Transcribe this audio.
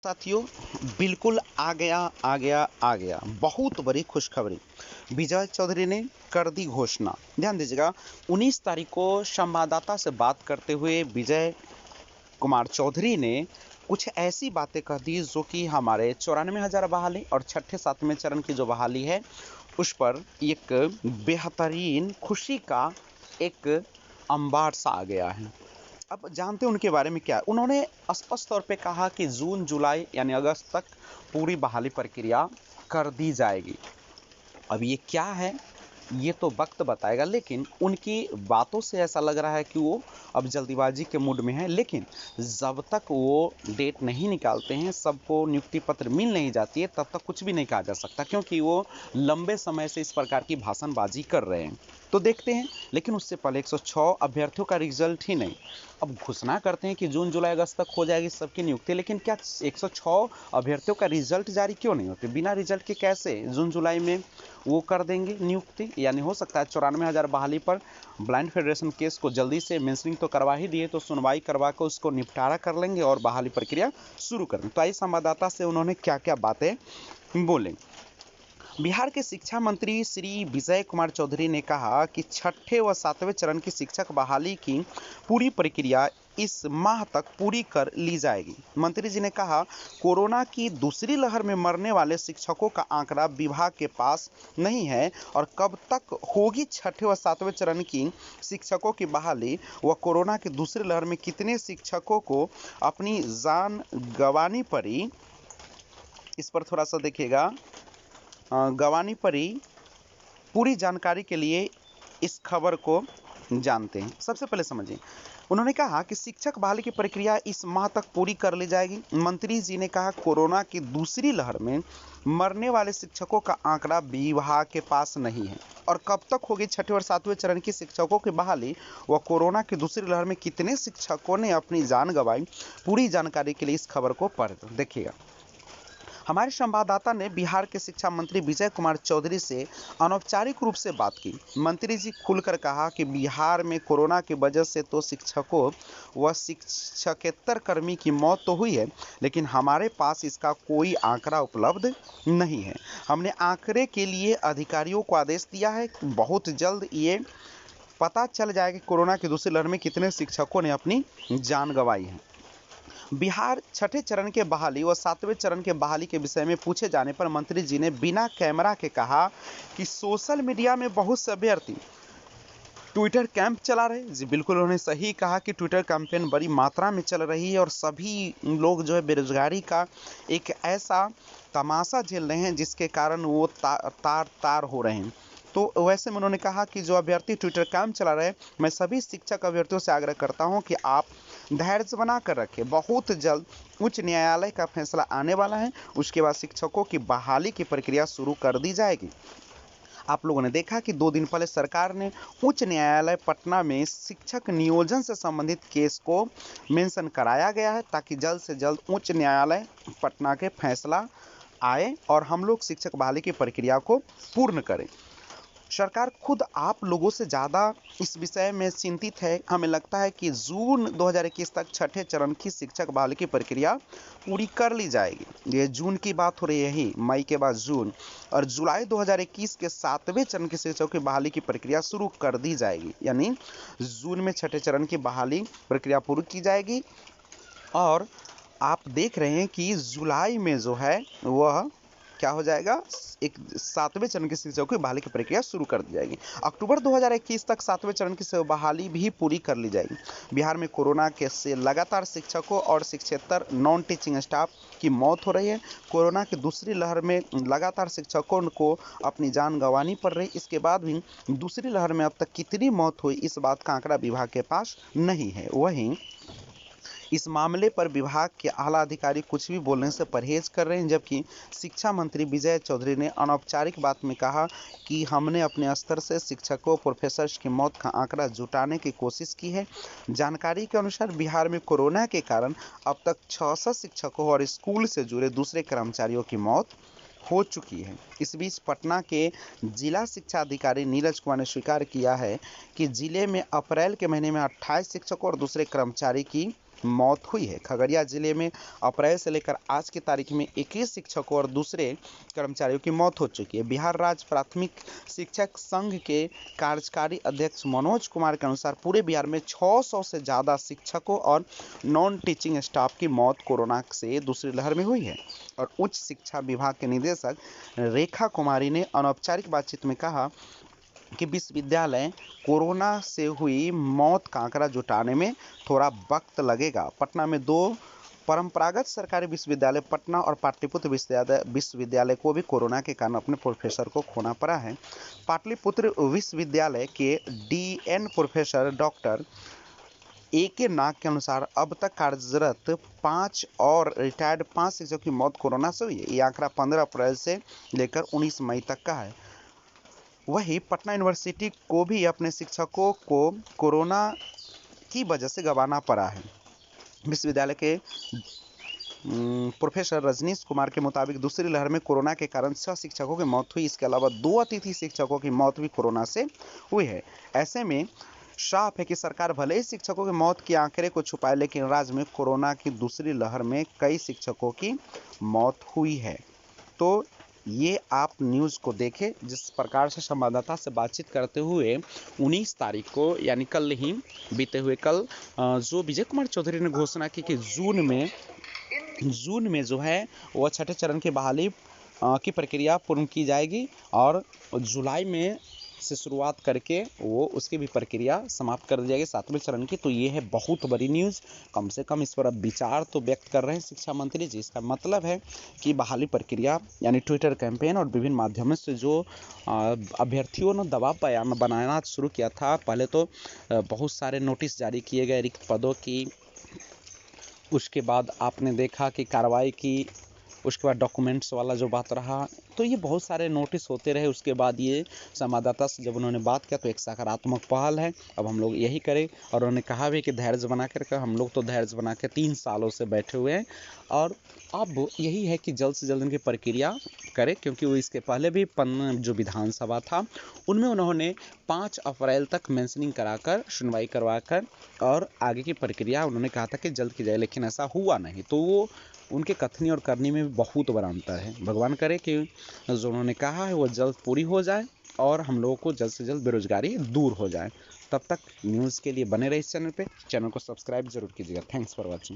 साथियों, बिल्कुल आ गया बहुत बड़ी खुशखबरी। विजय चौधरी ने कर दी घोषणा। ध्यान दीजिएगा, 19 तारीख को संवाददाता से बात करते हुए विजय कुमार चौधरी ने कुछ ऐसी बातें कह दी जो कि हमारे 94,000 बहाली और छठे सातवें चरण की जो बहाली है उस पर एक बेहतरीन खुशी का एक अंबार सा आ गया है। अब जानते हैं उनके बारे में क्या है। उन्होंने स्पष्ट तौर पे कहा कि जून जुलाई यानी अगस्त तक पूरी बहाली प्रक्रिया कर दी जाएगी। अब ये क्या है ये तो वक्त बताएगा, लेकिन उनकी बातों से ऐसा लग रहा है कि वो अब जल्दीबाजी के मूड में है। लेकिन जब तक वो डेट नहीं निकालते हैं, सबको नियुक्ति पत्र मिल नहीं जाती है, तब तक कुछ भी नहीं कहा जा सकता, क्योंकि वो लंबे समय से इस प्रकार की भाषणबाजी कर रहे हैं। तो देखते हैं। लेकिन उससे पहले 106 अभ्यर्थियों का रिजल्ट ही नहीं, अब घोषणा करते हैं कि जून जुलाई अगस्त तक हो जाएगी सबकी नियुक्ति, लेकिन क्या 106 अभ्यर्थियों का रिजल्ट जारी क्यों नहीं होते? बिना रिजल्ट के कैसे जून जुलाई में वो कर देंगे नियुक्ति? यानी हो सकता है 94,000 बहाली पर ब्लाइंड फेडरेशन केस को जल्दी से मेंशनिंग तो करवा ही दिए, तो सुनवाई करवा कर उसको निपटारा कर लेंगे और बहाली प्रक्रिया शुरू कर देंगे। तो आइए संवाददाता से उन्होंने क्या क्या बातें बोले। बिहार के शिक्षा मंत्री श्री विजय कुमार चौधरी ने कहा कि छठे व सातवें चरण की शिक्षक बहाली की पूरी प्रक्रिया इस माह तक पूरी कर ली जाएगी। मंत्री जी ने कहा, कोरोना की दूसरी लहर में मरने वाले शिक्षकों का आंकड़ा विभाग के पास नहीं है और कब तक होगी छठे व सातवें चरण की शिक्षकों की बहाली व कोरोना की दूसरी लहर में कितने शिक्षकों को अपनी जान गंवानी पड़ी, इस पर थोड़ा सा देखिएगा। गंवानी पड़ी, पूरी जानकारी के लिए इस खबर को जानते हैं। सबसे पहले समझिए, उन्होंने कहा कि शिक्षक बहाली की प्रक्रिया इस माह तक पूरी कर ली जाएगी। मंत्री जी ने कहा, कोरोना की दूसरी लहर में मरने वाले शिक्षकों का आंकड़ा विभाग के पास नहीं है और कब तक होगी छठे और सातवें चरण की शिक्षकों की बहाली व कोरोना की दूसरी लहर में कितने शिक्षकों ने अपनी जान गंवाई, पूरी जानकारी के लिए इस खबर को पढ़ देखिएगा। हमारे संवाददाता ने बिहार के शिक्षा मंत्री विजय कुमार चौधरी से अनौपचारिक रूप से बात की। मंत्री जी खुलकर कहा कि बिहार में कोरोना की वजह से तो शिक्षकों व शिक्षकेतर कर्मी की मौत तो हुई है, लेकिन हमारे पास इसका कोई आंकड़ा उपलब्ध नहीं है। हमने आंकड़े के लिए अधिकारियों को आदेश दिया है। बहुत जल्द ये पता चल जाएगा कि कोरोना की दूसरी लहर में कितने शिक्षकों ने अपनी जान गंवाई है। बिहार छठे चरण के बहाली व सातवें चरण के बहाली के विषय में पूछे जाने पर मंत्री जी ने बिना कैमरा के कहा कि सोशल मीडिया में बहुत से अभ्यर्थी ट्विटर कैंप चला रहे। जी बिल्कुल, उन्होंने सही कहा कि ट्विटर कैंपेन बड़ी मात्रा में चल रही है और सभी लोग जो है बेरोजगारी का एक ऐसा तमाशा झेल रहे हैं जिसके कारण वो तार हो रहे हैं। तो वैसे में उन्होंने कहा कि जो अभ्यर्थी ट्विटर कैंप चला रहे, मैं सभी शिक्षक अभ्यर्थियों से आग्रह करता हूं कि आप धैर्य बना कर रखें। बहुत जल्द उच्च न्यायालय का फैसला आने वाला है, उसके बाद शिक्षकों की बहाली की प्रक्रिया शुरू कर दी जाएगी। आप लोगों ने देखा कि 2 दिन पहले सरकार ने उच्च न्यायालय पटना में शिक्षक नियोजन से संबंधित केस को मेंशन कराया गया है, ताकि जल्द से जल्द उच्च न्यायालय पटना के फैसला आए और हम लोग शिक्षक बहाली की प्रक्रिया को पूर्ण करें। सरकार खुद आप लोगों से ज़्यादा इस विषय में चिंतित है। हमें लगता है कि जून 2021 तक छठे चरण की शिक्षक बहाली की प्रक्रिया पूरी कर ली जाएगी। ये जून की बात हो रही है, ही मई के बाद जून, और जुलाई 2021 के सातवें चरण की शिक्षकों की बहाली की प्रक्रिया शुरू कर दी जाएगी। यानी जून में छठे चरण की बहाली प्रक्रिया पूरी की जाएगी और आप देख रहे हैं कि जुलाई में जो है वह क्या हो जाएगा, एक सातवें चरण की शिक्षकों की बहाली की प्रक्रिया शुरू कर दी जाएगी। अक्टूबर 2021 तक सातवें चरण की बहाली भी पूरी कर ली जाएगी। बिहार में कोरोना के से लगातार शिक्षकों और शिक्षकेतर नॉन टीचिंग स्टाफ की मौत हो रही है। कोरोना की दूसरी लहर में लगातार शिक्षकों को अपनी जान गंवानी पड़ रही। इसके बाद भी दूसरी लहर में अब तक कितनी मौत हुई, इस बात का आंकड़ा विभाग के पास नहीं है। वहीं इस मामले पर विभाग के आला अधिकारी कुछ भी बोलने से परहेज कर रहे हैं, जबकि शिक्षा मंत्री विजय चौधरी ने अनौपचारिक बात में कहा कि हमने अपने स्तर से शिक्षकों प्रोफेसर्स की मौत का आंकड़ा जुटाने की कोशिश की है। जानकारी के अनुसार बिहार में कोरोना के कारण अब तक 66 शिक्षकों और स्कूल से जुड़े दूसरे कर्मचारियों की मौत हो चुकी है। इस बीच पटना के जिला शिक्षा अधिकारी नीरज कुमार ने स्वीकार किया है कि जिले में अप्रैल के महीने में 28 शिक्षकों और दूसरे कर्मचारी की मौत हुई है। खगड़िया जिले में अप्रैल से लेकर आज की तारीख में 21 शिक्षकों और दूसरे कर्मचारियों की मौत हो चुकी है। बिहार राज्य प्राथमिक शिक्षक संघ के कार्यकारी अध्यक्ष मनोज कुमार के अनुसार पूरे बिहार में 600 से ज़्यादा शिक्षकों और नॉन टीचिंग स्टाफ की मौत कोरोना से दूसरी लहर में हुई है। और उच्च शिक्षा विभाग के निदेशक रेखा कुमारी ने अनौपचारिक बातचीत में कहा कि विश्वविद्यालय कोरोना से हुई मौत का आंकड़ा जुटाने में थोड़ा वक्त लगेगा। पटना में 2 परंपरागत सरकारी विश्वविद्यालय पटना और पाटलिपुत्र विश्वविद्यालय को भी कोरोना के कारण अपने प्रोफेसर को खोना पड़ा है। पाटलिपुत्र विश्वविद्यालय के डीएन प्रोफेसर डॉक्टर AK नाग के अनुसार अब तक कार्यरत 5 और रिटायर्ड 5 शिक्षकों की मौत कोरोना से हुई है। ये आंकड़ा 15 अप्रैल से लेकर 19 मई तक का है। वहीं पटना यूनिवर्सिटी को भी अपने शिक्षकों को कोरोना की वजह से गंवाना पड़ा है। विश्वविद्यालय के प्रोफेसर रजनीश कुमार के मुताबिक दूसरी लहर में कोरोना के कारण 6 शिक्षकों की मौत हुई। इसके अलावा 2 अतिथि शिक्षकों की मौत भी कोरोना से हुई है। ऐसे में साफ है कि सरकार भले ही शिक्षकों की मौत के आंकड़े को छुपाए, लेकिन राज्य में कोरोना की दूसरी लहर में कई शिक्षकों की मौत हुई है। तो ये आप न्यूज़ को देखें। जिस प्रकार से संवाददाता से बातचीत करते हुए 19 तारीख को यानी कल ही बीते हुए कल जो विजय कुमार चौधरी ने घोषणा की कि जून में जो है वो छठे चरण की बहाली की प्रक्रिया पूर्ण की जाएगी और जुलाई में से शुरुआत करके वो उसकी भी प्रक्रिया समाप्त कर दी जाएगी 7वें चरण की। तो ये है बहुत बड़ी न्यूज़। कम से कम इस पर अब विचार तो व्यक्त कर रहे हैं शिक्षा मंत्री जी। इसका मतलब है कि बहाली प्रक्रिया यानी ट्विटर कैंपेन और विभिन्न माध्यमों से जो अभ्यर्थियों ने दबाव बनाना शुरू किया था। पहले तो बहुत सारे नोटिस जारी किए गए रिक्त पदों की, उसके बाद आपने देखा कि कार्रवाई की, उसके बाद डॉक्यूमेंट्स वाला जो बात रहा, तो ये बहुत सारे नोटिस होते रहे। उसके बाद ये संवाददाता से जब उन्होंने बात किया तो एक सकारात्मक पहल है, अब हम लोग यही करें। और उन्होंने कहा भी कि धैर्य बना कर हम लोग तो धैर्य बना के 3 सालों से बैठे हुए हैं और अब यही है कि जल्द से जल्द इनकी प्रक्रिया करें, क्योंकि वो इसके पहले भी जो विधानसभा था उनमें उन्होंने 5 अप्रैल तक मेंशनिंग कराकर सुनवाई करवाकर और आगे की प्रक्रिया उन्होंने कहा था कि जल्द की जाए, लेकिन ऐसा हुआ नहीं। तो वो उनके कथनी और करनी में भी बहुत बड़ा अंतर है। भगवान करे कि जो उन्होंने कहा है वो जल्द पूरी हो जाए और हम लोगों को जल्द से जल्द बेरोजगारी दूर हो जाए। तब तक न्यूज़ के लिए बने रहे इस चैनल को सब्सक्राइब जरूर कीजिएगा। Thanks for watching.